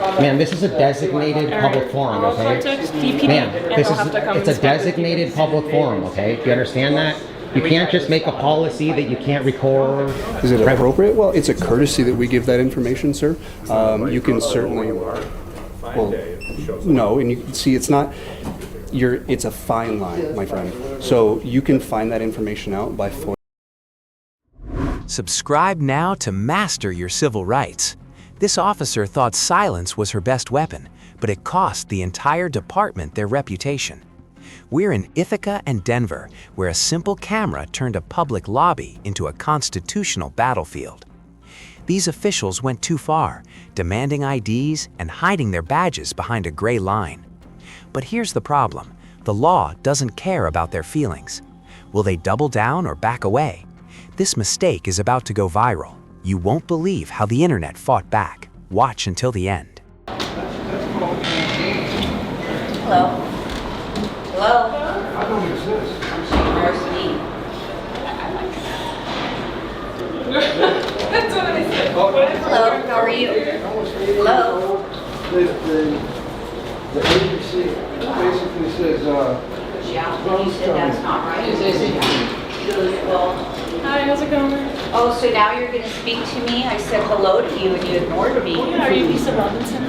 Ma'am, this is a designated public forum, okay? Ma'am, it's a designated public forum, okay? Do you understand that? You can't just make a policy that you can't record. Is it appropriate? Well, it's a courtesy that we give that information, sir. You can certainly. Well, no, and you can see it's not. It's a fine line, my friend. So you can find that information out by. Subscribe now to master your civil rights. This officer thought silence was her best weapon, but it cost the entire department their reputation. We're in Ithaca and Denver, where a simple camera turned a public lobby into a constitutional battlefield. These officials went too far, demanding IDs and hiding their badges behind a gray line. But here's the problem. The law doesn't care about their feelings. Will they double down or back away? This mistake is about to go viral. You won't believe how the internet fought back. Watch until the end. Hello? Hello? I don't exist. Where's me? That's what I said. Hello, how are you? Hello? The agency basically says, Yeah, you said that's not right. Well, Hi, how's it going? oh, so now you're going to speak to me? I said hello to you and you ignored me. Are you Lisa Robinson?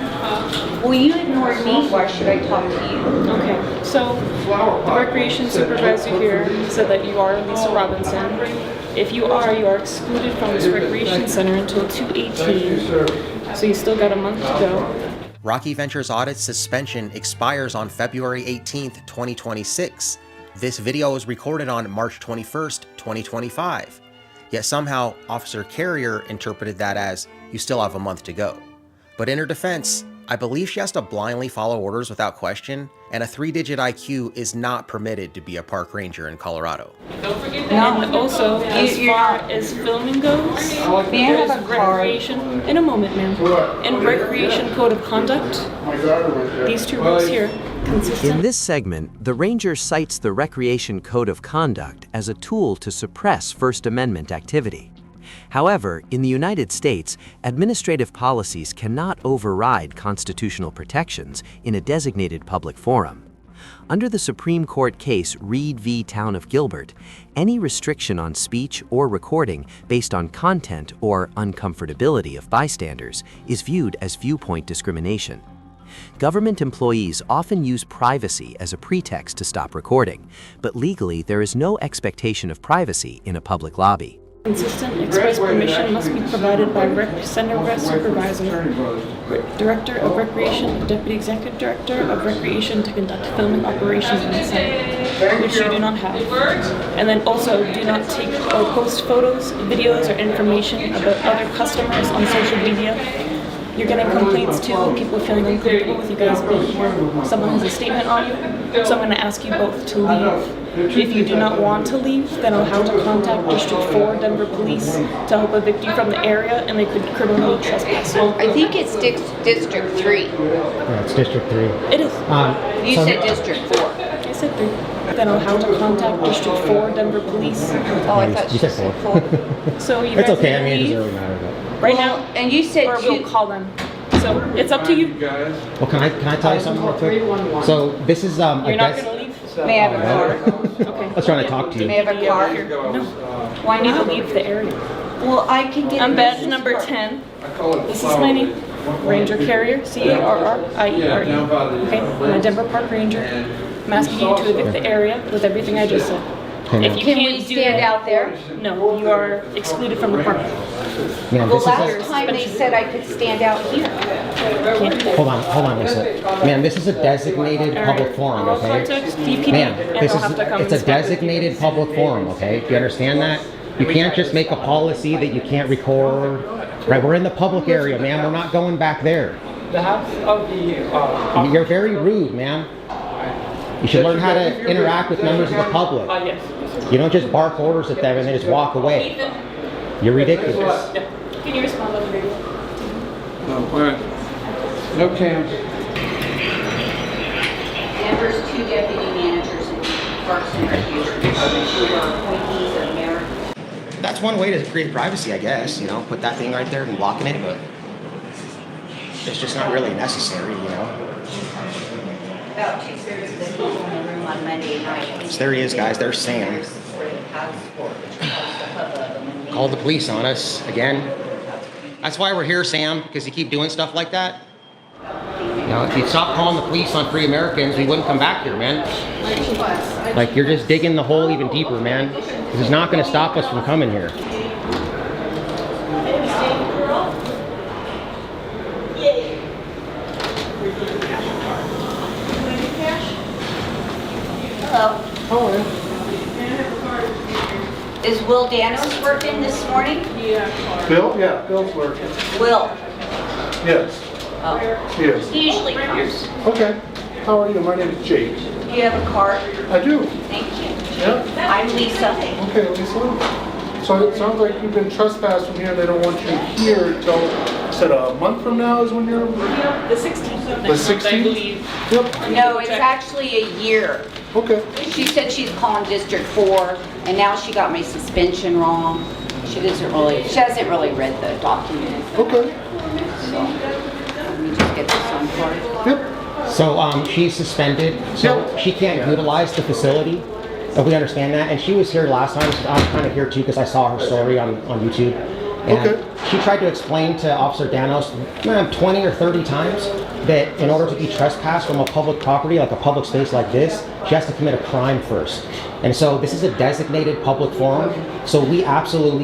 Well, you ignored me. Why should I talk to you? Okay, so the recreation supervisor here said that you are Lisa Robinson. If you are excluded from this recreation center until 2/18. So you still got a month to go. Rocky Ventures Audit's suspension expires on February 18th, 2026. This video was recorded on March 21st, 2025. Yet somehow, Officer Carrier interpreted that as, you still have a month to go. But in her defense, I believe she has to blindly follow orders without question, and a 3-digit IQ is not permitted to be a park ranger in Colorado. And also, as far as filming goes, May I have there's a card? recreation, in a moment, ma'am. In recreation code of conduct, these two rules here, consistent. In this segment, the ranger cites the Recreation Code of Conduct as a tool to suppress First Amendment activity. However, in the United States, administrative policies cannot override constitutional protections in a designated public forum. Under the Supreme Court case Reed v. Town of Gilbert, any restriction on speech or recording based on content or uncomfortability of bystanders is viewed as viewpoint discrimination. Government employees often use privacy as a pretext to stop recording, but legally there is no expectation of privacy in a public lobby. Consistent express permission must be provided by Center Supervisor, Director of Recreation, Deputy Executive Director of Recreation to conduct filming operations in the center, which you do not have. And then also do not take or post photos, videos, or information about other customers on social media. You're getting complaints too, people feeling uncomfortable with you guys being here. Someone has a statement on you, so I'm going to ask you both to leave. If you do not want to leave, then I'll have to contact District 4 Denver Police to help evict you from the area, and they could criminally trespass you. I think it's District 3. Yeah, it's District 3. It is. You said District 4. I said 3. Then I'll have to contact District 4 Denver Police. Oh, I thought You said 4. So you It's guys okay, I can mean, it leave doesn't really matter. But. right Well, now, and you said or we'll call them. So it's up to you. Well, can I tell you something real quick? So this is You're not going to leave? May I have a card? Okay. I was trying to talk to you. May I have a card? No. Why I need to not? leave the area. Well, I can get I'm a badge business number card. 10. This is my name. Ranger Carrier, Carriere. Okay, I'm a Denver Park Ranger. I'm asking you to evict the area with everything I just said. If you Can we can't do stand that, out there? no, you are excluded from the park. Ma'am, The this is last time they said I could stand out here. hold on, Lisa. Ma'am, this is a designated public forum, I'll okay? contact DPD Ma'am, and this they'll have to come it's a inspect it. designated public forum, okay? Do you understand that? You can't just make a policy that you can't record. Right, we're in the public area, ma'am. We're not going back there. The house of the You're very rude, ma'am. You should learn how to interact with members of the public. yes. You don't just bark orders at them and then just walk away. You're ridiculous. Can you respond on the radio? No, all right. No cams. Denver's 2 deputy managers in Parks and Recreation Department who are appointees of mayor. That's one way to create privacy, I guess. You know, put that thing right there and blocking it, but it's just not really necessary, you know. About 2/3 of the people in the room on Monday night. So there he is, guys. There's Sam. Called the police on us again. That's why we're here, Sam, because you keep doing stuff like that. You know, if you stop calling the police on free Americans, we wouldn't come back here, man. Like, you're just digging the hole even deeper, man. This is not going to stop us from coming here. Hello. Is Will Danos working this morning? Bill? Yeah, Bill's working. Will. Yes. Oh. Yes. He usually comes. Okay. How are you? My name is Jake. Do you have a card? I do. Thank you. Yeah. I'm Lisa. Okay, Lisa. So it sounds like you've been trespassed from here. They don't want you here until, said a month from now is when you're... The 16th of The next month, I 16th? believe. Yep. No, it's actually a year. Okay. She said she's calling District 4, and now she got my suspension wrong. She hasn't really read the document. Okay. So, let me just get this on card. Yep. So she's suspended, so Yep. she can't utilize the facility. If we understand that, and she was here last time, so I'm kind of here too because I saw her story on YouTube. And Okay. she tried to explain to Officer Danos 20 or 30 times that in order to be trespassed from a public property, like a public space like this, she has to commit a crime first. And so this is a designated public forum, so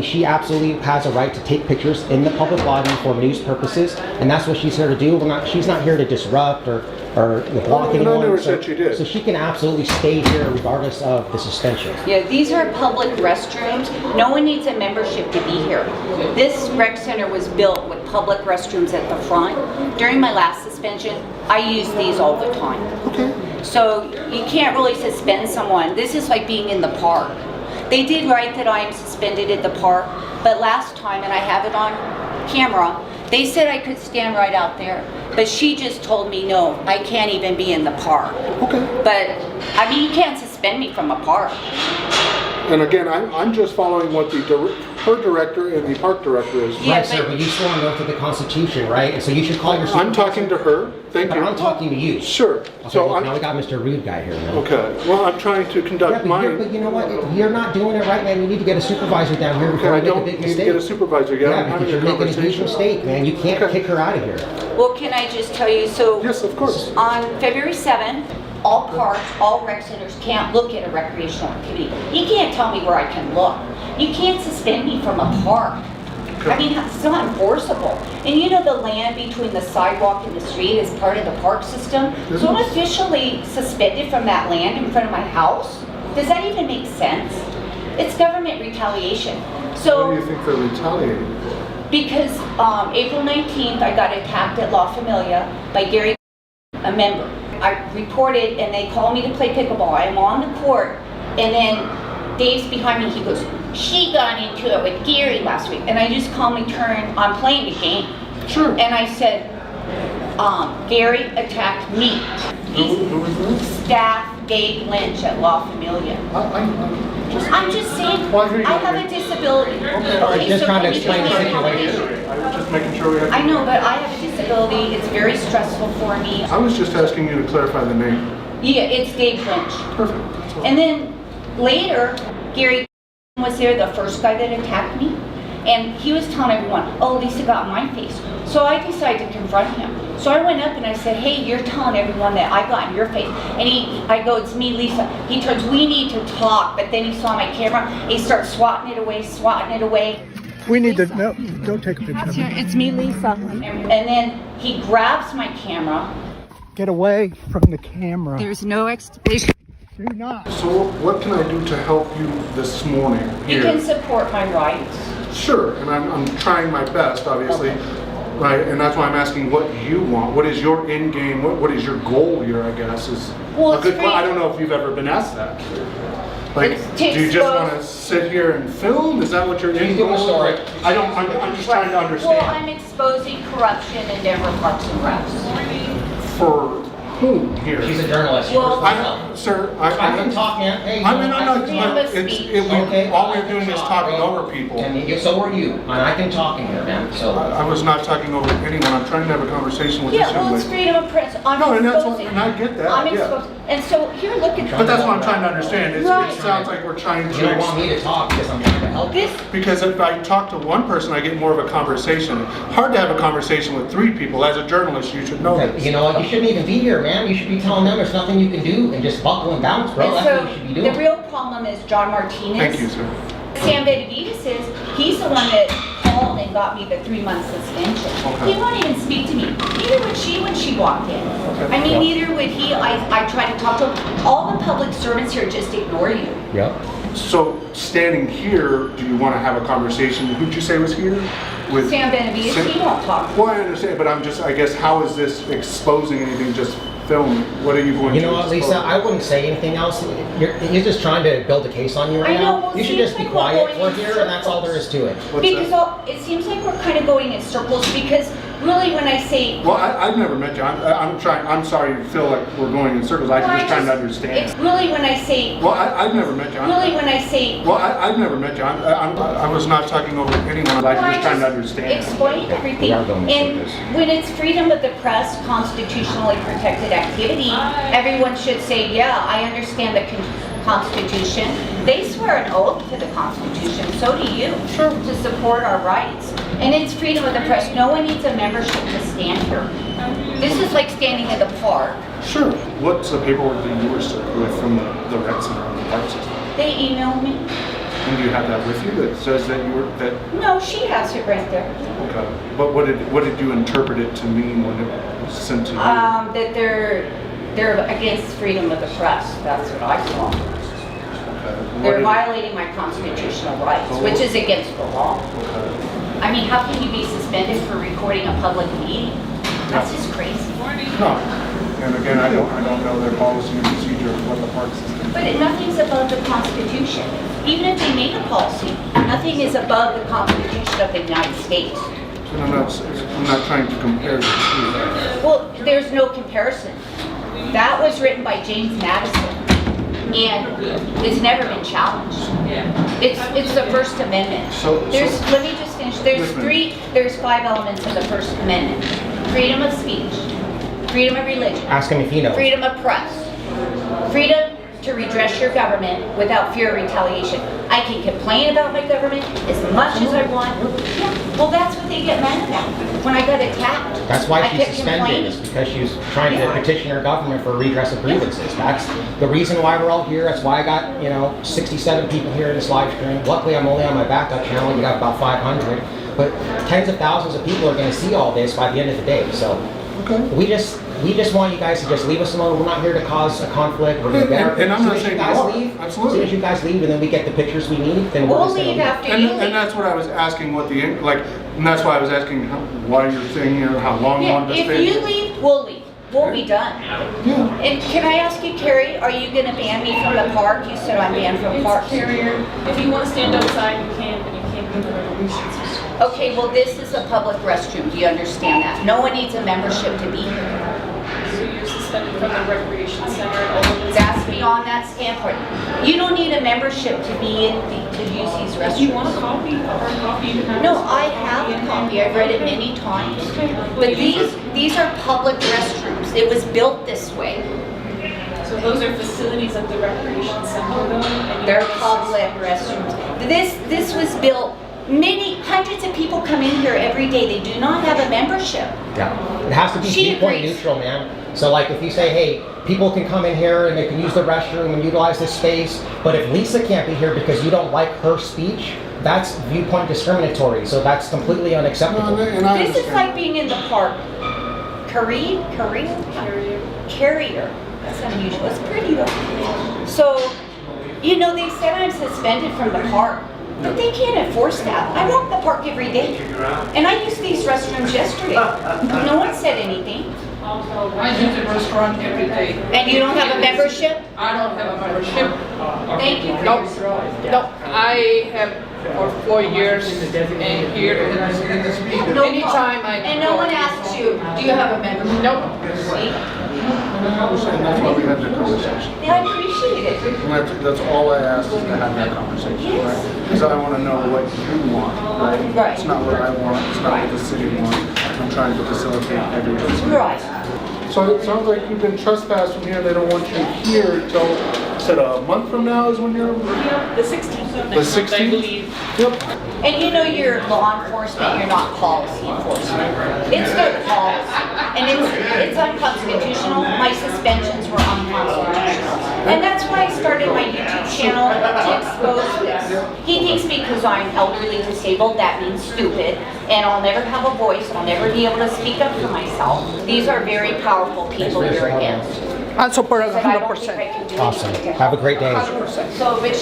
she absolutely has a right to take pictures in the public lobby for news purposes, and that's what she's here to do. She's not here to disrupt or block And I anyone. never So, said she did. so she can absolutely stay here regardless of the suspension. Yeah, these are public restrooms. No one needs a membership to be here. This rec center was built with public restrooms at the front. During my last suspension, I use these all the time. Okay. So you can't really suspend someone. This is like being in the park. They did write that I am suspended at the park, but last time, and I have it on camera, they said I could stand right out there, but she just told me, no, I can't even be in the park. Okay. But, I mean, you can't suspend me from a park. And again, I'm just following what her director and the park director is. Yeah, Right, sir, but you swore an oath to the Constitution, right? And so you should call your I'm talking to her. Thank But you. I'm talking to you. Sure. Okay, So look, I'm... now we got Mr. Rude guy here, man. Okay. Well, I'm trying to Yeah, conduct but you know what? You're not doing it right, man. You need to get a supervisor down here Okay, before I you make a don't big need to mistake. get a supervisor yet. Yeah, I'm because having you're a making a huge conversation. mistake, man. You can't Okay. kick her out of here. Well, can I just tell you, so Yes, of course. on February 7th, all parks, all rec centers can't look at a recreational activity. You can't tell me where I can look. You can't suspend me from a park. I mean, it's not enforceable. And you know the land between the sidewalk and the street is part of the park system? So I'm officially suspended from that land in front of my house? Does that even make sense? It's government retaliation. So. Why do you think they're retaliating? Because April 19th, I got attacked at La Familia by Gary, a member. I reported and they called me to play pickleball. I'm on the court and then Dave's behind me, he goes, she got into it with Gary last week. And I just calmly turned, I'm playing the game. Sure. And I said, Gary attacked me. Who was this? Staff Dave Lynch at La Familia. I'm just saying, Why are you I have here? a disability. Okay, Just so trying to can you explain the give me a situation. accommodation? I was just making sure we had... I know, but I have a disability. It's very stressful for me. I was just asking you to clarify the name. Yeah, it's Dave Lynch. Perfect. That's all. And then later, Gary was there, the first guy that attacked me, and he was telling everyone, oh, Lisa got in my face. So I decided to confront him. So I went up and I said, hey, you're telling everyone that I got in your face. And I go, it's me, Lisa. He turns, we need to talk. But then he saw my camera. He starts swatting it away. We need to, no, don't take a picture of me. It's me, Lisa. And then he grabs my camera. Get away from the camera. There's no explanation. Do not. So what can I do to help you this morning You here? can support my rights. Sure, and I'm trying my best, obviously. Right, and that's why I'm asking what you want. What is your end game? What is your goal here, I guess, is Well, a good it's point. I don't know if you've ever been asked that. Like, It's do to you just want to expose- sit here and film? Is that what your end give goal a is? story. I'm just trying to Well, understand. I'm exposing corruption in Denver Parks and Recs. For Who here? She's a journalist. Well, Sir, I can talk, man. Hey, I mean, I'm not, Freedom of it's, speech. Okay. all we're doing is talking over people. And so are you, and I can talk in here, man, so. I was not talking over anyone, I'm trying to have a conversation with this Yeah, young well, it's lady. freedom of press. I'm No, and that's exposing. what, and I get that, I'm yeah. exposing. And so here, look at But that's what I'm trying to understand, it Right. sounds like we're trying You don't want to, me to talk because I'm trying to help you. this. because if I talk to one person, I get more of a conversation. Hard to have a conversation with 3 people, as a journalist, you should know this. You know what, you shouldn't even be here, man. You should be telling them there's nothing you can do and just buckle and bounce, bro. And That's what you should be so doing. the real problem is John Martinez. Thank you, sir. Sam Benavides is, he's the one that called and got me the 3-month suspension. Okay. He won't even speak to me. Neither would she when she walked in. I mean, neither would he. I tried to talk to him. All the public servants here just ignore you. Yep. So, standing here, do you want to have a conversation, who'd you say was here? With Sam Benavides, he won't talk. Well, I understand, but I'm just, I guess, how is this exposing anything, just film? What are you going to You know what, expose? Lisa, I wouldn't say anything else. You're just trying to build a case on you right I know, now. well, You should seems just be like we're quiet going for in here, and that's all there is to it. What's Because that? it seems like we're kind of going in circles because really when I say... Well, I've never met you. I'm sorry you feel like we're going in circles. I'm just trying to understand. It's really when I say... Well, I've never met you. Really when I say... Well, I've never met you. I was not talking over anyone. I'm just trying to understand. Explain everything. We are going in And circles. when it's freedom of the press, constitutionally protected activity, everyone should say, yeah, I understand the Constitution. They swear an oath to the Constitution, so do you, to support our rights. And it's freedom of the press. No one needs a membership to stand here. This is like standing in the park. Sure. What's the paperwork that you were served with from the rec center on the park system? They emailed me. And do you have that with you that says that you were, that, No, she has it right there. okay. But what did you interpret it to mean when it was sent to you? That they're against freedom of the press. That's what I saw. Okay. They're violating my constitutional rights, which is against the law. Okay. I mean, how can you be suspended for recording a public meeting? That's just crazy. No. And again, I don't know their policy and procedure of what the park system. But nothing's above the Constitution. Even if they made a policy, nothing is above the Constitution of the United States. And I'm not trying to compare the two. Well, there's no comparison. That was written by James Madison, and it's never been challenged. It's the First Amendment. Let me just finish. There's 5 elements of the First Amendment. Freedom of speech, freedom of religion, Ask him if he knows. freedom of press, freedom to redress your government without fear of retaliation. I can complain about my government as much as I want. Yeah, well, that's what they get mad at. When I got attacked, That's why I she's kept suspended, complaining. is because she's trying to petition her government for redress of grievances. That's the reason why we're all here. That's why I got, 67 people here in this live stream. Luckily, I'm only on my backup channel. We got about 500. But tens of thousands of people are going to see all this by the end of the day. So we just want you guys to just leave us alone. We're not here to cause a conflict. We're going to get our And I'm not as soon saying as you you are. guys leave, Absolutely. As soon as you guys leave and then we get the pictures we need, then we're We'll just going to leave after And, you and leave. that's what I was asking, and that's why I was asking why you're staying here, how long you Yeah, wanted to if stay. you leave, we'll leave. We'll be done. And can I ask you, Carrie, are you gonna ban me from the park? You said I'm banned from It's parks. carrier. If you want to stand outside, you can, but you can't do the resolutions. Okay, well, this is a public restroom. Do you understand that? No one needs a membership to be here. So you're suspended from the recreation center and all of this. That's beyond that standpoint. You don't need a membership to be to use these If you want a restrooms. copy, or a copy, you can have. No, this I have a copy. I've read it many times. But these are public restrooms. It was built this way. So those are facilities at the recreation center though? and you They're have to public restrooms. This was built, hundreds of people come in here every day. They do not have a membership. Yeah, it has to be She viewpoint agrees. neutral, man. So like if you say, hey, people can come in here and they can use the restroom and utilize this space, but if Lisa can't be here because you don't like her speech, that's viewpoint discriminatory, so that's completely unacceptable. This is like being in the park. Carrier? Carrier. That's unusual. It's pretty though. So, they said I'm suspended from the park, but they can't enforce that. I walk the park every day, and I used these restrooms yesterday. No one said anything. I use the restaurant every day. And you don't have a membership? I don't have a membership. Thank you for Nope. your service. No, I have for 4 years and here. Anytime I And no one asks you, do you have a membership? Nope. See? And that's why we had the conversation. Yeah, I appreciate it. And that's all I asked is to have that conversation, right? Because I want to know what you want, right? Right. It's not what I want, it's not what the city wants. I'm trying to facilitate everybody's. Right. So it sounds like you've been trespassed from here. They don't want you here till, said a month from now is when you're. The 16th of The next month, I 16th? believe. Yep. And you know you're law enforcement, you're not policy enforcement. It's their policy, and it's unconstitutional. My suspensions were unconstitutional. And that's why I started my YouTube channel to expose this. He thinks because I'm elderly disabled, that means stupid, and I'll never have a voice, I'll never be able to speak up for myself. These are very powerful people you're against. I support it But I don't think I 100%. can do Awesome. anything. Have a great day. So, but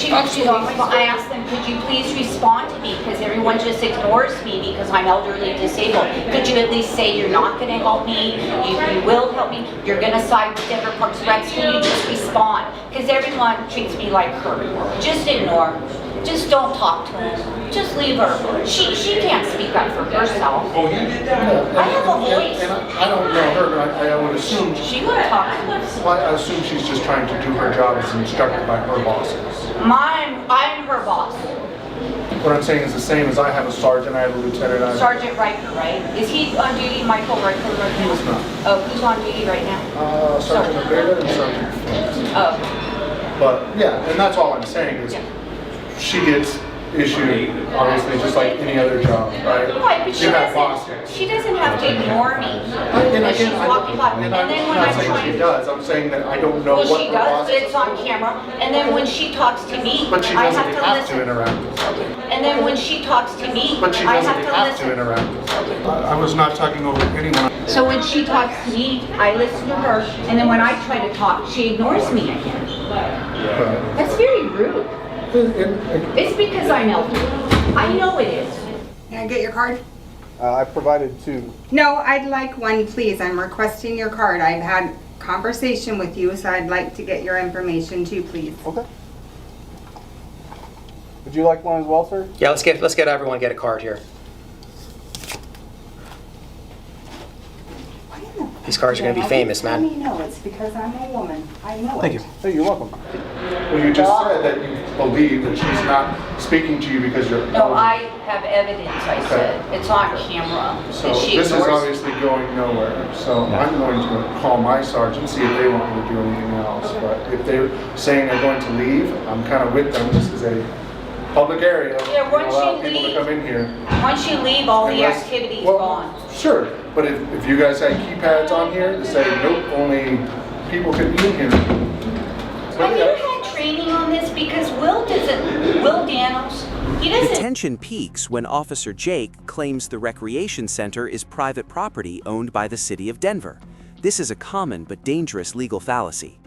I asked them, could you please respond to me? Because everyone just ignores me because I'm elderly disabled. Could you at least say you're not going to help me? You will help me? You're going to side with Denver Parks Recs? Can you just respond? Because everyone treats me like her. Just ignore her. Just don't talk to her. Just leave her. She can't speak up for herself. Oh, you did that? I have a voice. And I don't know her, but I would assume. She would talk to us. Well, I assume she's just trying to do her job as instructed by her bosses. I'm her boss. What I'm saying is the same as I have a sergeant, I have a lieutenant, I have. Sergeant Riker, right? Is he on duty, Michael Riker, right now? He's not. Oh, who's on duty right now? Sergeant Aveda and Sergeant Flint. Oh, But, yeah, and that's all I'm saying is, she gets issued, obviously, just like any other job, right? right, but You have bosses. she doesn't have to ignore me. And When she's again, walking by, and then when not I'm saying trying she to. does, I'm saying that I don't know Well, what she her does, boss it's on camera, and then when she talks to me, But she I doesn't have to have to listen. interact with us. And then when she talks to me, But she I doesn't have to have to listen. interact with us. I was not talking over anyone. So when she talks to me, I listen to her, and then when I try to talk, she ignores me again. That's very rude. It's because I'm elderly. I know it is. Can I get your card? I provided two. No, I'd like one, please. I'm requesting your card. I've had conversation with you, so I'd like to get your information too, please. Okay. Would you like one as well, sir? Yeah, let's get everyone get a card here. These cards are going to be famous, Let man. me know. It's because I'm a woman. I know Thank it. you. Hey, you're welcome. Well, you just said that you believe that she's not speaking to you because you're. No, I have evidence, I said. It's on camera. So And she this is ignores- obviously going nowhere. So I'm going to call my sergeant, see if they want me to do anything else. But if they're saying they're going to leave, I'm kind of with them. This is a public area. Yeah, once Allow you people to leave- come in here. Once you leave, all the Unless- activity is well, gone. Sure, but if you guys had keypads on here to say, nope, only people can be in here. Have you had training on this? Because Will Daniels, he The doesn't. tension peaks when Officer Jake claims the recreation center is private property owned by the city of Denver. This is a common but dangerous legal fallacy.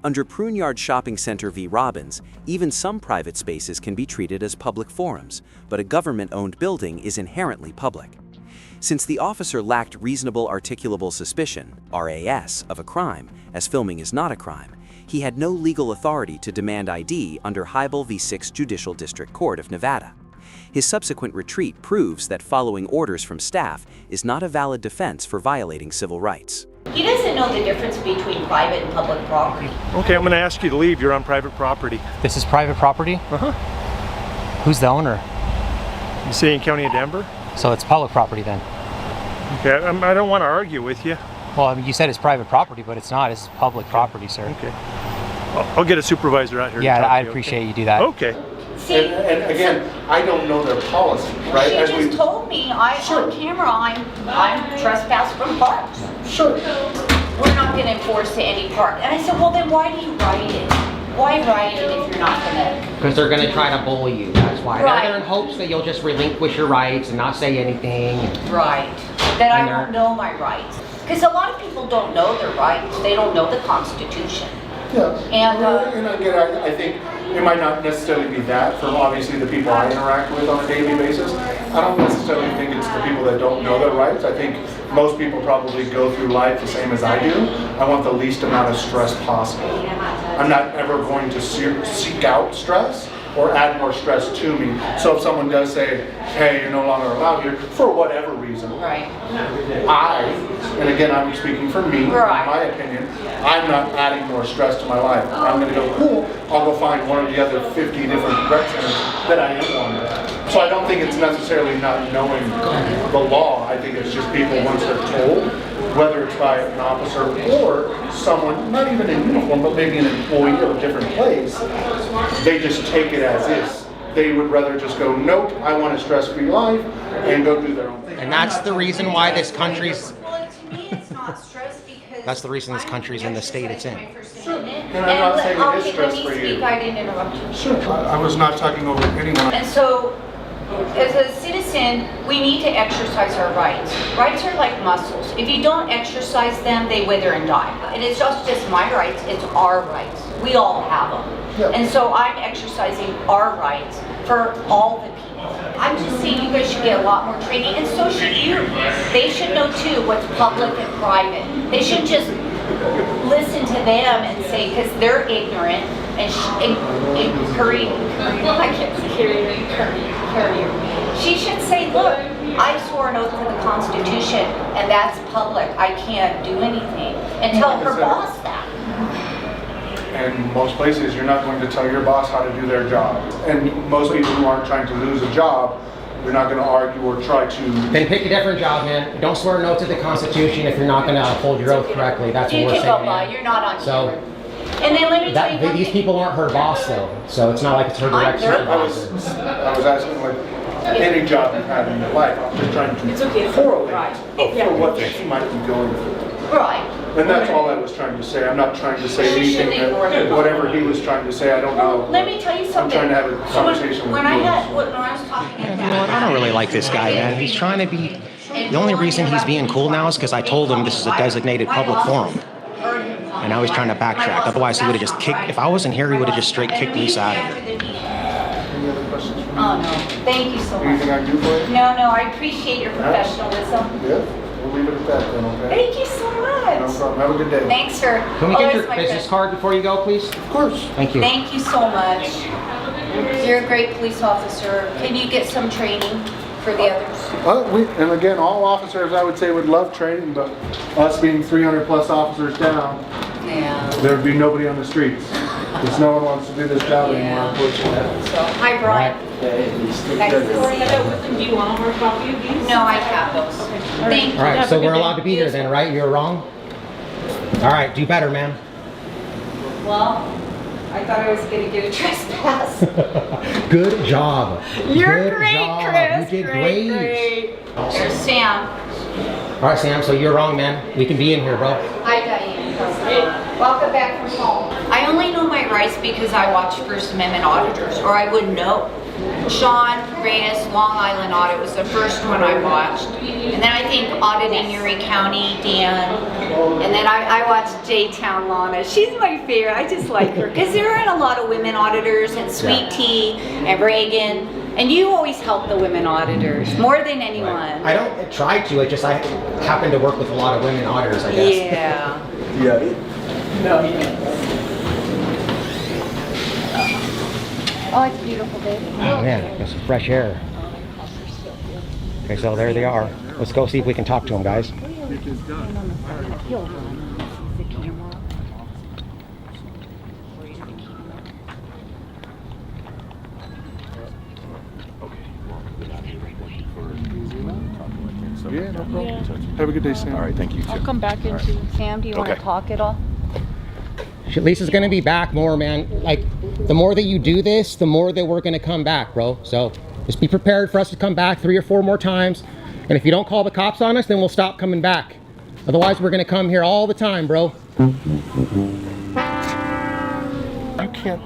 Under Pruneyard Shopping Center v. Robbins, even some private spaces can be treated as public forums, but a government-owned building is inherently public. Since the officer lacked reasonable articulable suspicion, RAS, of a crime, as filming is not a crime, he had no legal authority to demand ID under Hybel v. 6th Judicial District Court of Nevada. His subsequent retreat proves that following orders from staff is not a valid defense for violating civil rights. He doesn't know the difference between private and public property. Okay, I'm going to ask you to leave. You're on private property. This is private property? Uh-huh. Who's the owner? The City and County of Denver? So it's public property then? Okay, I don't want to argue with you. Well, I mean, you said it's private property, but it's not. It's public property, sir. Okay. I'll get a supervisor out here to Yeah, talk to I'd you, appreciate okay? you do that. Okay. See, And again, I don't know their policy, right? she As just we- told me, on camera, I'm trespassed from parks. Sure. We're not gonna enforce any park. And I said, well, then why do you write it? Why write it if you're not gonna? Because they're going to try to bully you, that's why. Right. They're in hopes that you'll just relinquish your rights and not say anything. Right. That I And won't know my rights. Because a lot of people don't know their rights. They don't know the Constitution. Yeah. And, And again, I think it might not necessarily be that for obviously the people I interact with on a daily basis. I don't necessarily think it's the people that don't know their rights. I think most people probably go through life the same as I do. I want the least amount of stress possible. I'm not ever going to seek out stress, or add more stress to me. So if someone does say, hey, you're no longer allowed here, for whatever reason, Right. and again, I'm speaking for me, Right. in my opinion, I'm not adding more stress to my life. I'm going to go, cool, I'll go find one of the other 50 different rec centers that I am on. So I don't think it's necessarily not knowing the law. I think it's just people, once they're told, whether it's by an officer or someone, not even in uniform, but maybe an employee of a different place, they just take it as is. They would rather just go, nope, I want a stress-free life, and go do their own thing. And that's the reason why this country's... Well, to me, it's not stress because... That's the reason this country's in the state it's in. And I'm not saying it is stress for you. I didn't interrupt you. Sure, I was not talking over anyone. And so, as a citizen, we need to exercise our rights. Rights are like muscles. If you don't exercise them, they wither and die. And it's just my rights, it's our rights. We all have them. Yeah. And so I'm exercising our rights for all the people. I'm just saying you guys should get a lot more training, and so should you. They should know too what's public and private. They should just listen to them and say, because they're ignorant and courier. She should say, look, I swore an oath to the Constitution, and that's public. I can't do anything. And tell her boss that. And most places, you're not going to tell your boss how to do their job. And most people who aren't trying to lose a job, you're not going to argue or try to... Then pick a different job, man. Don't swear an oath to the Constitution if you're not going to uphold your oath correctly. That's what You we're can saying, go by. man. You're not on So, camera. And then let me tell you one these thing. people aren't her boss, though. So it's not like it's her direct supervisor. I was asking, like, any job you've had in your life, I'm just trying to correlate for what she might be going through. Right. And that's all I was trying to say. I'm not trying to say anything that whatever he was trying to say, I don't know. Let me tell you something. I'm trying to have a conversation with when you. I was talking You know what? I don't really like this guy, man. He's trying to be... The only reason he's being cool now is because I told him this is a designated public forum. And now he's trying to backtrack. Otherwise, he would have just kicked... If I wasn't here, he would have just straight kicked Lisa out of it. Any other questions for me? Oh, no. Thank you so much. Anything I can do for you? No, I appreciate your professionalism. Yeah, we'll leave it at that then, okay? Thank you so much. No problem. Have a good day. Thanks, sir. Can we get your my business card before you go, please? Of course. Thank you. Thank you so much. You're a great police officer. Can you get some training for the others? And again, all officers, I would say, would love training, but us being 300 plus officers down, Yeah. there would be nobody on the streets. Because no one wants to do this job anymore, unfortunately. So, hi, Brian. Nice to see you. Do you want a hard copy of these? No, I have those. Thank you. All right, so we're allowed to be here then, right? You're wrong? All right, do better, ma'am. Well, I thought I was going to get a trespass. Good job. You're Good great, job. Chris. You did great. There's Sam. All right, Sam, so you're wrong, man. We can be in here, bro. Hi, Diane. Welcome back from home. I only know my rights because I watch First Amendment Auditors, or I wouldn't know. Sean Reyes, Long Island Audit was the first one I watched. And then I think Audit in Erie County, Dan. And then I watched J-Town Lana. She's my favorite. I just like her. Because there aren't a lot of women auditors, and Sweet Tea, and Reagan. And you always help the women auditors, more than anyone. I don't try to, I happen to work with a lot of women auditors, I guess. Yeah. No, Oh, it's beautiful, baby. Oh man, there's some fresh air. Okay, so there they are. Let's go see if we can talk to them, guys. Yeah, no problem. Yeah. Have a good day, Sam. All right, thank you. I'll come back into... Sam, do you want to talk at all? Lisa's gonna be back more, man. Like, the more that you do this, the more that we're gonna come back, bro. So, just be prepared for us to come back 3 or 4 more times. And if you don't call the cops on us, then we'll stop coming back. Otherwise, we're gonna come here all the time, bro. You can't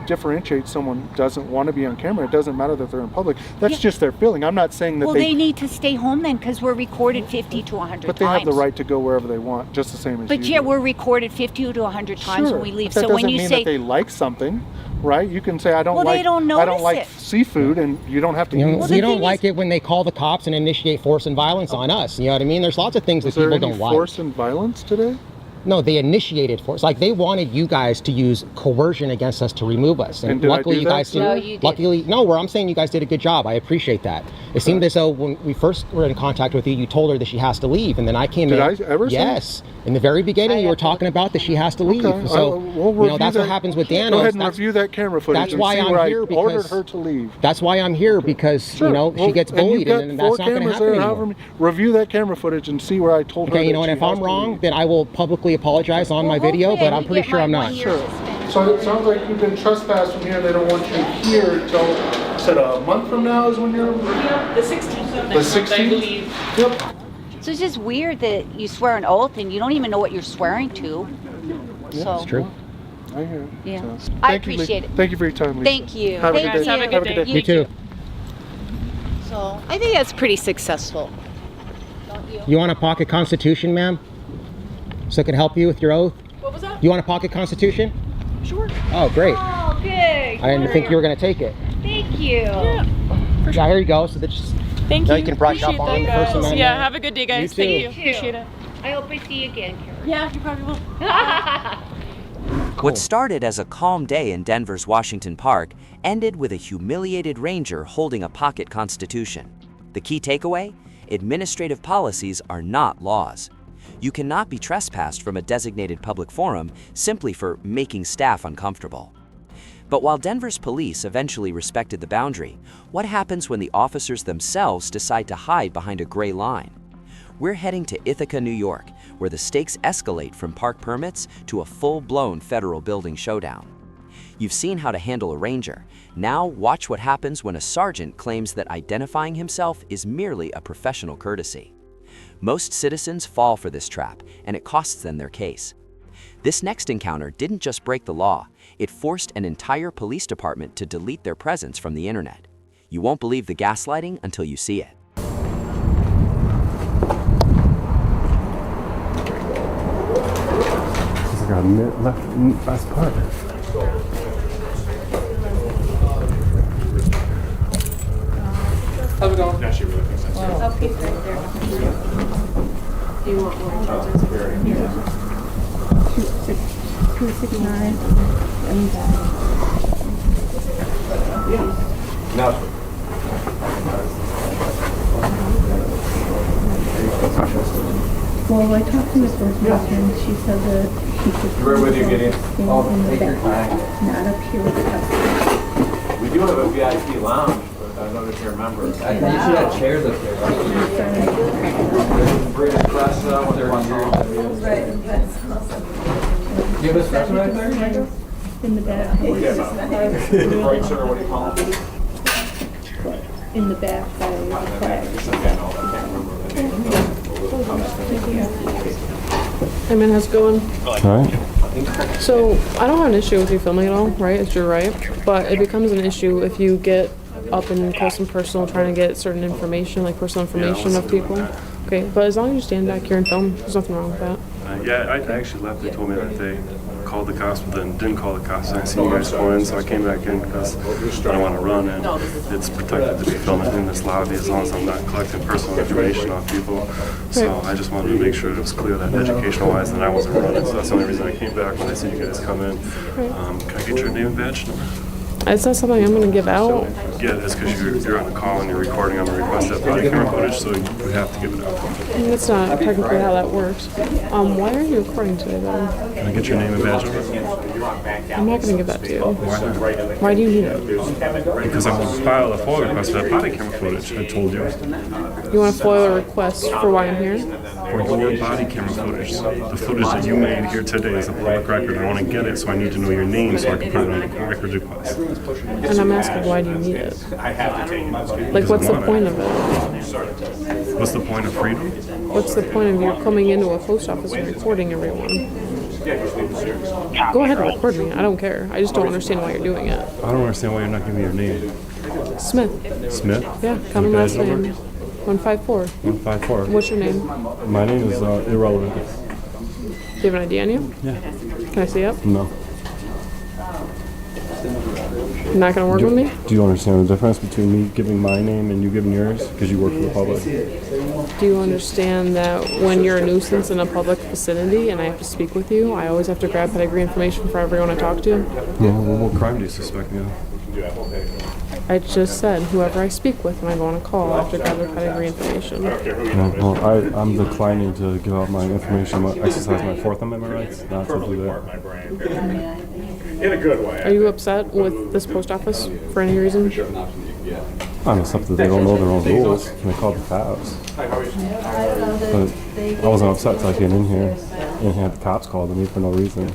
differentiate someone who doesn't want to be on camera. It doesn't matter that they're in public. That's just their feeling. I'm not saying that they need to stay home then, because we're recorded 50 to 100 times. But they have the right to go wherever they want, just the same as you. But yeah, we're recorded 50 to 100 times when we leave. But that So when you doesn't say mean that they like something, right? You can say I don't Well, like they don't I don't notice like it. seafood, and you don't have to. You eat know, it. we don't like it when they call the cops and initiate force and violence on us. You know what I me? There's lots of things that people don't like. Force and violence today? No, they initiated force. Like, they wanted you guys to use coercion against us to remove us. And did I luckily do you that? guys did. No, you Luckily, no, where I'm saying you guys did a good job. I appreciate that. It seemed as though when we first were in contact with you, you told her that she has to leave. And then I came in. Did I ever say? Yes. In the very beginning, you were talking about that she has to leave. Okay. So, We'll you know, review that's what that. happens with Dano. Go ahead and review that camera footage. That's and why see I'm where here, I because ordered her to leave. That's why I'm here, because, you know, she gets bullied, and that's not going to happen anymore. Review that camera footage and see where I told her. Okay, you know, and if I'm wrong, then I will publicly apologize on my video, but I'm pretty sure I'm not. Sure. So it sounds like you've been trespassed from here. They don't want you here until, said a month from now is when you're. The 16th. The 16th. Yep. So it's just weird that you swear an oath and you don't even know what you're swearing to. Yeah, so. It's true. I hear it. Yeah. So, I thank you, appreciate it. Thank you for your time, Lisa. Thank you. Have a Thank good day. you. Have a good day. You too. So I think that's pretty successful. You want a pocket constitution, ma'am? So it can help you with your oath? What was that? You want a pocket constitution? Sure. Oh, great. Oh, good. I didn't think you were going to take it. Thank you. Yeah. For sure. Yeah, here you go. So that just, Thank now you. you can brush up Appreciate on the that, First guys. Amendment. Yeah, have a good day, guys. You too. Thank you. You too. Appreciate it. I hope I see you again, Karen. Yeah, you probably will. What started as a calm day in Denver's Washington Park ended with a humiliated ranger holding a pocket constitution. The key takeaway? Administrative policies are not laws. You cannot be trespassed from a designated public forum simply for making staff uncomfortable. But while Denver's police eventually respected the boundary, what happens when the officers themselves decide to hide behind a gray line? We're heading to Ithaca, New York, where the stakes escalate from park permits to a full-blown federal building showdown. You've seen how to handle a ranger. Now watch what happens when a sergeant claims that identifying himself is merely a professional courtesy. Most citizens fall for this trap, and it costs them their case. This next encounter didn't just break the law, it forced an entire police department to delete their presence from the internet. You won't believe the gaslighting until you see it. I got a minute left in the last part. How's it going? Yeah, she really thinks that's Oh, okay, right there. Do you want more charges? 269 and No. well, I talked to Miss Rosemary and she said that he could. Right with you, Gideon. Oh, take your time. Not up here with us. We do have a VIP lounge, but I don't know if you remember. I think you should have chairs up there, right? Bring espresso when they're on your. Do you have espresso right there? In the back. Right, sir, what do you call it? In the back by the flag. Hey man, how's it going? Alright. So, I don't have an issue with you filming at all, right? It's your right. But it becomes an issue if you get up and close and personal trying to get certain information, like personal information of people. Okay, but as long as you stand back here and film, there's nothing wrong with that. Yeah, I actually left. They told me that they called the cops, but then didn't call the cops. I seen you guys go in, so I came back in because I don't want to run, and it's protected to be filming in this lobby as long as I'm not collecting personal information off people. So I just wanted to make sure it was clear that educational-wise that I wasn't running. So that's the only reason I came back when I see you guys come in. Can I get your name and badge number? It's not something I'm going to give out. Yeah, it's because you're on a call and you're recording. I'm going to request that body camera footage, so you have to give it out. That's not technically how that works. Why are you recording today, though? Can I get your name and badge number? I'm not going to give that to you. Why not? Why do you need it? Because I'm going to file a FOIA request for that body camera footage, I told you. You want to FOIL a request for why I'm here? For your body camera footage. The footage that you made here today is a public record. I want to get it, so I need to know your name so I can put it on the record request. And I'm asking, why do you need it? Like, what's the point of it? What's the point of freedom? What's the point of you coming into a post office and recording everyone? Go ahead and record me. I don't care. I just don't understand why you're doing it. I don't understand why you're not giving me your name. Smith. Smith? Yeah, common last name. 154. 154. What's your name? My name is irrelevant. Do you have an ID on you? Yeah. Can I see it? No. You're not gonna work with me? Do you understand the difference between me giving my name and you giving yours? Because you work for the public. Do you understand that when you're a nuisance in a public vicinity and I have to speak with you, I always have to grab pedigree information for everyone I talk to? Yeah, well, what crime do you suspect me of? I just said whoever I speak with when I go on a call, I have to grab their pedigree information. Yeah, well, I'm declining to give out my information, exercise my Fourth Amendment rights, not to do that. In a good way. Are you upset with this post office for any reason? I'm upset that they don't know their own rules and they called the cops. But I wasn't upset till I came in here and had the cops called on me for no reason.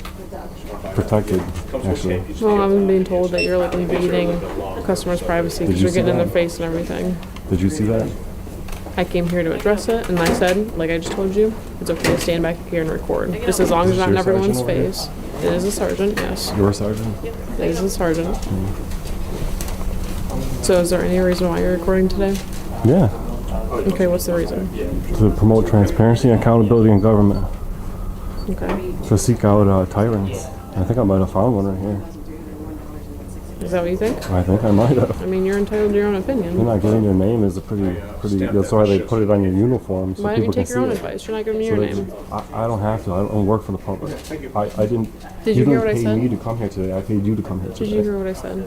Protected, actually. Well, I'm being told that you're like invading a customer's privacy because you're getting in their face and everything. Did you see that? I came here to address it, and I said, like I just told you, it's okay to stand back here and record. Just as long as you're not in everyone's face. It is a sergeant, yes. You're a sergeant? It is a sergeant. So is there any reason why you're recording today? Yeah. Okay, what's the reason? To promote transparency and accountability in government. Okay. To seek out tyrants. I think I might have found one right here. Is that what you think? I think I might have. I mean, you're entitled to your own opinion. You're not getting your name is a pretty. That's why they put it on your uniform. So why don't you people take your own can see advice? You're not giving me your name. I don't have to. I don't work for the public. I didn't. Did you hear what I didn't said? pay me to come here today. I paid you to come here today. Did you hear what I said?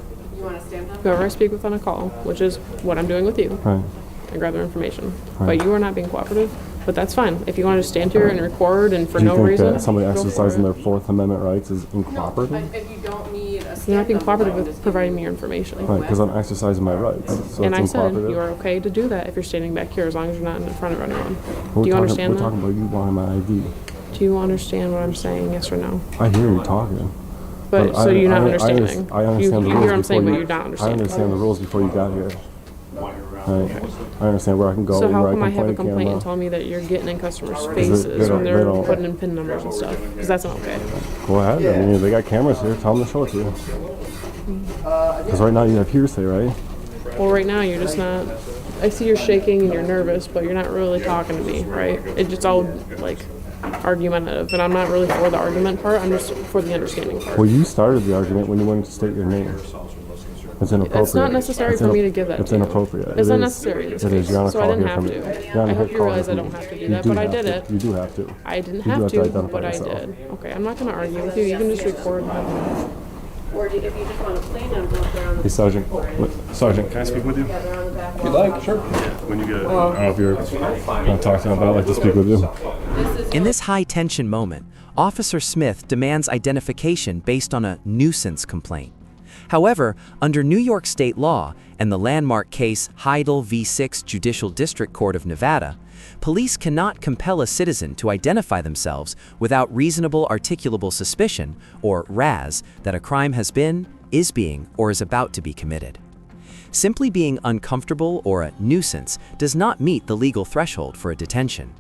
Whoever I speak with on a call, which is what I'm doing with you, Right. I grab their information. Right. But you are not being cooperative. But that's fine. If you want to just stand here and record and for Do you no think reason, that somebody go for exercising it. their Fourth Amendment rights is uncooperative? You're not being cooperative with providing me your information. Right, because I'm exercising my rights. So And it's I said uncooperative. you are okay to do that if you're standing back here, as long as you're not in front of anyone. We're Do you talking, understand we're that? talking about you wanting my ID. Do you understand what I'm saying? Yes or no? I hear you talking. But so you're not understanding. I understand you the rules hear what I'm saying, before but you're not I understanding. understand the rules before you got here. Right. I understand where I can go So and how where come I I can have a play complaint camera. and tell me that you're getting in customers' they faces don't- when they they're don't- putting in PIN numbers and stuff? Because that's not okay. Go ahead. I mean, they got cameras here. Tell them to show it to you. Because right now you have hearsay, right? Well, right now you're just not. I see you're shaking and you're nervous, but you're not really talking to me, right? It's just all like argumentative, and I'm not really for the argument part. I'm just for the understanding part. Well, you started the argument when you wanted to state your name. It's inappropriate. It's not necessary for me to give that It's to you. inappropriate. It's It not is. necessary in this It is. case, You're on a so I call didn't here have from to. me. You're on a I hope hit you call realize here I from don't me. have to do You that, do but I have did to. it. You do have to. I didn't You do have have to to, identify but I yourself. did. Okay, I'm not going to argue with you. You can just record. Or if you just want to play number up there on Hey, Sergeant. Sergeant, can I speak with you? If you like, sure. When you get it. I don't know if you're going to talk to him, but I'd like to speak with you. In this high-tension moment, Officer Smith demands identification based on a nuisance complaint. However, under New York state law and the landmark case Heidel v. 6 Judicial District Court of Nevada, police cannot compel a citizen to identify themselves without reasonable articulable suspicion, or RAS, that a crime has been, is being, or is about to be committed. Simply being uncomfortable or a nuisance does not meet the legal threshold for a detention.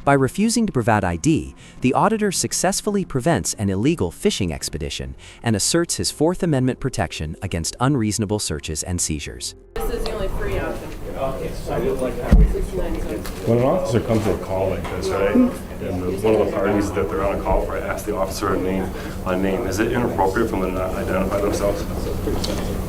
By refusing to provide ID, the auditor successfully prevents an illegal fishing expedition and asserts his Fourth Amendment protection against unreasonable searches and seizures. This is the only free option. When an officer comes to a call like this, right, and one of the parties that they're on a call for asks the officer a name, is it inappropriate for them to not identify themselves?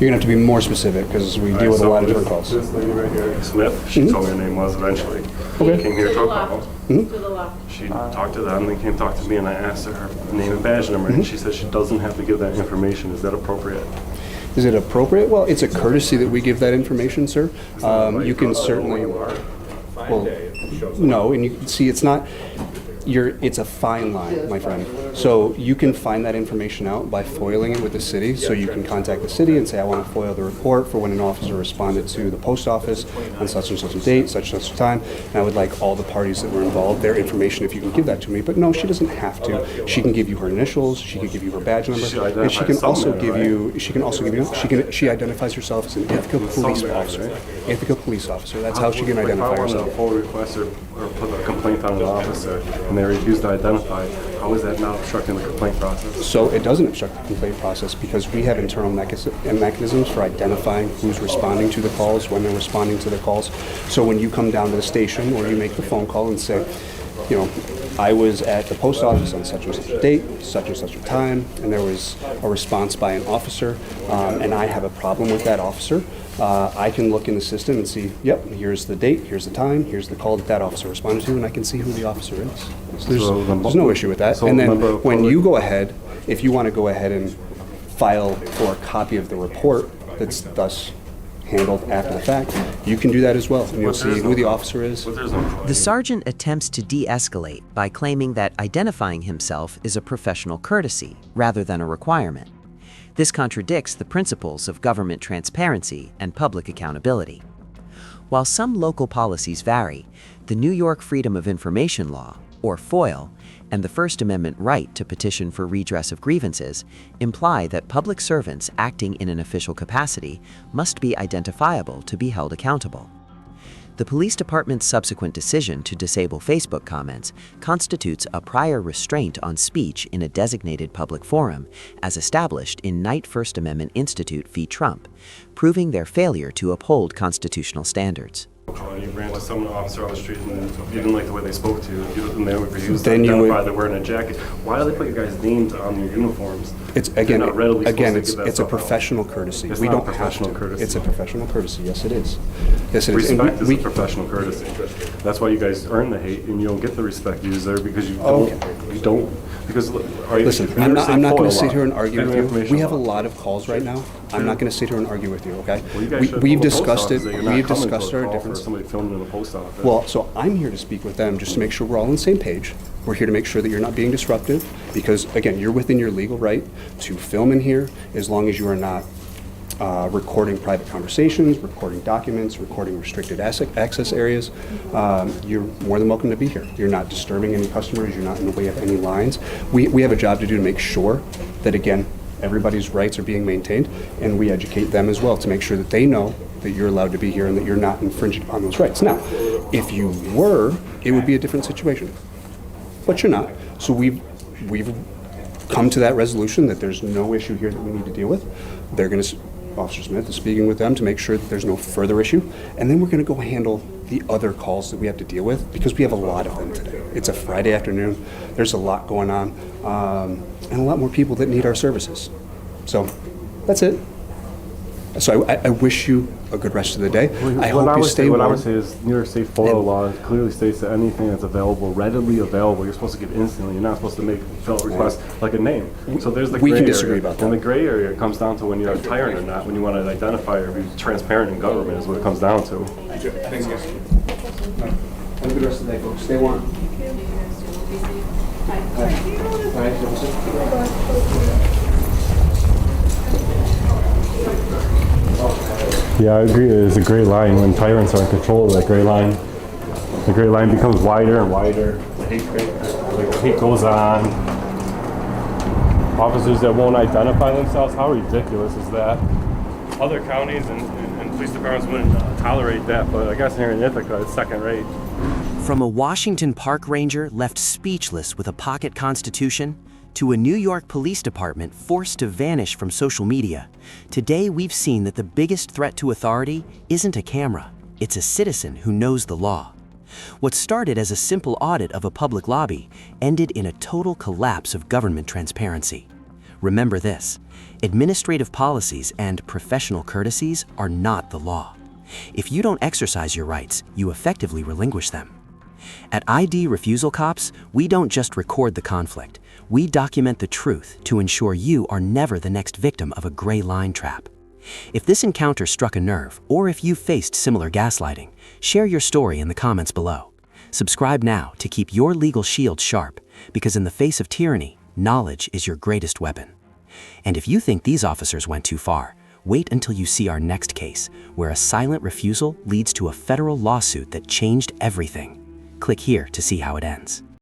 You're going to have to be more specific because we deal with a lot of different calls. This lady right here, Smith, she told me her name was eventually. Okay. Came here to a call. to the left. She talked to them, then came talk to me, and I asked her name and badge number, and she said she doesn't have to give that information. Is that appropriate? Is it appropriate? Well, it's a courtesy that we give that information, sir. You can certainly. Well, no, and you can see it's not. It's a fine line, my friend. So you can find that information out by foiling it with the city. So you can contact the city and say, I want to foil the report for when an officer responded to the post office on such and such a date, such and such a time. And I would like all the parties that were involved, their information, if you can give that to me. But no, she doesn't have to. She can give you her initials. She can give you her badge number, and she can also give you. She can also give you. She identifies herself as an Ithaca police officer. Ithaca police officer. That's how she can identify herself. If I wanted to pull request or put a complaint on an officer, and they refuse to identify, how is that not obstructing the complaint process? So it doesn't obstruct the complaint process because we have internal mechanisms for identifying who's responding to the calls, when they're responding to the calls. So when you come down to the station or you make the phone call and say, I was at the post office on such and such a date, such and such a time, and there was a response by an officer, and I have a problem with that officer. I can look in the system and see, yep, here's the date, here's the time, here's the call that officer responded to, and I can see who the officer is. So there's no issue with that. And then when you go ahead, if you want to go ahead and file for a copy of the report that's thus handled after the fact, you can do that as well, and you'll see who the officer is. The sergeant attempts to de-escalate by claiming that identifying himself is a professional courtesy rather than a requirement. This contradicts the principles of government transparency and public accountability. While some local policies vary, the New York Freedom of Information Law, or FOIL, and the First Amendment right to petition for redress of grievances imply that public servants acting in an official capacity must be identifiable to be held accountable. The police department's subsequent decision to disable Facebook comments constitutes a prior restraint on speech in a designated public forum, as established in Knight First Amendment Institute v. Trump, proving their failure to uphold constitutional standards. You ran to some officer on the street and you didn't like the way they spoke to you, and they were refused to Then you identify would- they're wearing a jacket. Why do they put your guys' names on your uniforms? It's They're again, not readily supposed to it's give that a stuff out. professional courtesy. It's We not don't a professional have to. courtesy. It's a professional courtesy. Yes, it is. Yes, it is. And Respect is we- a professional courtesy. That's why you guys earn the hate and you don't get the respect you deserve because you Oh, don't. You don't. Because are you, Listen, if I'm you not ever say going FOIL to sit law, here and argue with you. information We have a law. lot of calls right now. I'm not going to sit here and argue with you, okay? Well, you guys should We've tell the post discussed it. office that you're not We've coming to discussed a our call for differences. somebody filming in the post office. Well, so I'm here to speak with them just to make sure we're all on the same page. We're here to make sure that you're not being disruptive because, again, you're within your legal right to film in here as long as you are not recording private conversations, recording documents, recording restricted access areas. You're more than welcome to be here. You're not disturbing any customers. You're not in the way of any lines. We have a job to do to make sure that, again, everybody's rights are being maintained, and we educate them as well to make sure that they know that you're allowed to be here and that you're not infringing upon those rights. Now, if you were, it would be a different situation, but you're not. So we've come to that resolution that there's no issue here that we need to deal with. They're going to, Officer Smith is speaking with them to make sure that there's no further issue, and then we're going to go handle the other calls that we have to deal with because we have a lot of them today. It's a Friday afternoon. There's a lot going on, and a lot more people that need our services. So that's it. So I wish you a good rest of the day. I hope you stay What I warm. would say is New York State FOIL law clearly states that anything that's available, readily available, you're supposed to give instantly. You're not supposed to make fill out requests like a name. So there's the We gray can disagree area. about And that. the gray area comes down to when you're a tyrant or not, when you want to identify or be transparent in government is what it comes down to. Thanks, guys. Have a good rest of the day, folks. Stay warm. Yeah, I agree. There's a gray line when tyrants are in control of that gray line. The gray line becomes wider and wider. The hate goes on. Officers that won't identify themselves, how ridiculous is that? Other counties and police departments wouldn't tolerate that, but I guess here in Ithaca, it's second rate. From a Washington park ranger left speechless with a pocket constitution, to a New York police department forced to vanish from social media, today we've seen that the biggest threat to authority isn't a camera, it's a citizen who knows the law. What started as a simple audit of a public lobby ended in a total collapse of government transparency. Remember this, administrative policies and professional courtesies are not the law. If you don't exercise your rights, you effectively relinquish them. At ID Refusal Cops, we don't just record the conflict, we document the truth to ensure you are never the next victim of a gray line trap. If this encounter struck a nerve, or if you've faced similar gaslighting, share your story in the comments below. Subscribe now to keep your legal shield sharp, because in the face of tyranny, knowledge is your greatest weapon. And if you think these officers went too far, wait until you see our next case, where a silent refusal leads to a federal lawsuit that changed everything. Click here to see how it ends.